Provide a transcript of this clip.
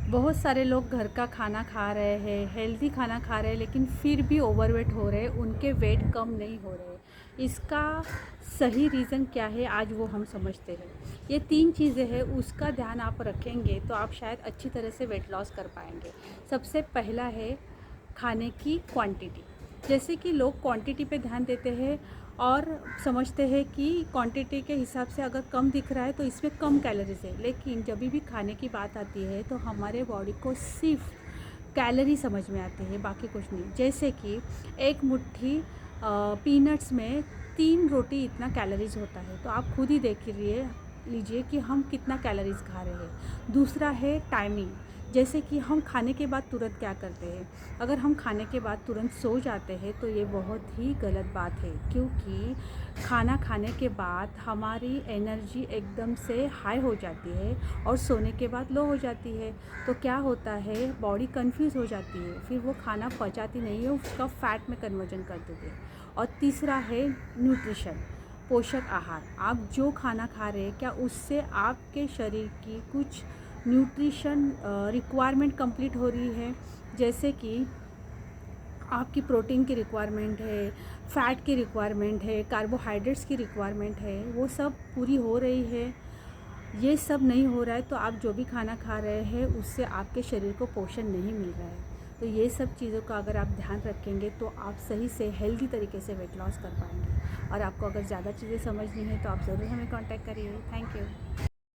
बहुत सारे लोग घर का खाना खा रहे हैं, हेल्दी खाना खा रहे हैं, लेकिन फिर भी ओवरवेट हो रहे हैं, उनके वेट कम नहीं हो रहे। इसका सही रीज़न क्या है, आज वो हम समझते हैं। ये 3 चीज़ें हैं, उसका ध्यान आप रखेंगे तो आप शायद अच्छी तरह से वेट लॉस कर पाएंगे। सबसे पहला है खाने की क्वांटिटी। जैसे कि लोग क्वांटिटी पे ध्यान देते हैं और समझते हैं कि क्वांटिटी के हिसाब से अगर कम दिख रहा है तो इसमें कम कैलोरीज है, लेकिन जब भी खाने की बात आती है तो हमारे बॉडी को सिर्फ कैलोरी समझ में आती है, बाकी कुछ नहीं। जैसे कि एक मुट्ठी पीनट्स में 3 रोटी इतना कैलोरीज होता है, तो आप खुद ही देख लीजिए कि हम कितना कैलोरीज खा रहे हैं। दूसरा है टाइमिंग। जैसे कि हम खाने के बाद तुरंत क्या करते हैं, अगर हम खाने के बाद तुरंत सो जाते हैं तो ये बहुत ही गलत बात है, क्योंकि खाना खाने के बाद हमारी एनर्जी एकदम से हाई हो जाती है और सोने के बाद लो हो जाती है। तो क्या होता है, बॉडी कंफ्यूज हो जाती है, फिर वो खाना पचाती नहीं है, उसका फैट में कन्वर्जन कर देती है। और तीसरा है न्यूट्रिशन, पोषक आहार। आप जो खाना खा रहे हैं, क्या उससे आपके शरीर की कुछ न्यूट्रिशन रिक्वायरमेंट कंप्लीट हो रही है। जैसे कि आपकी प्रोटीन की रिक्वायरमेंट है, फ़ैट की रिक्वायरमेंट है, कार्बोहाइड्रेट्स की रिक्वायरमेंट है, वो सब पूरी हो रही है। ये सब नहीं हो रहा है तो आप जो भी खाना खा रहे हैं उससे आपके शरीर को पोषण नहीं मिल रहा है। तो ये सब चीज़ों का अगर आप ध्यान रखेंगे तो आप सही से हेल्दी तरीके से वेट लॉस कर पाएंगे। और आपको अगर ज़्यादा चीज़ें समझनी है तो आप ज़रूर हमें कांटेक्ट करिए। Thank you.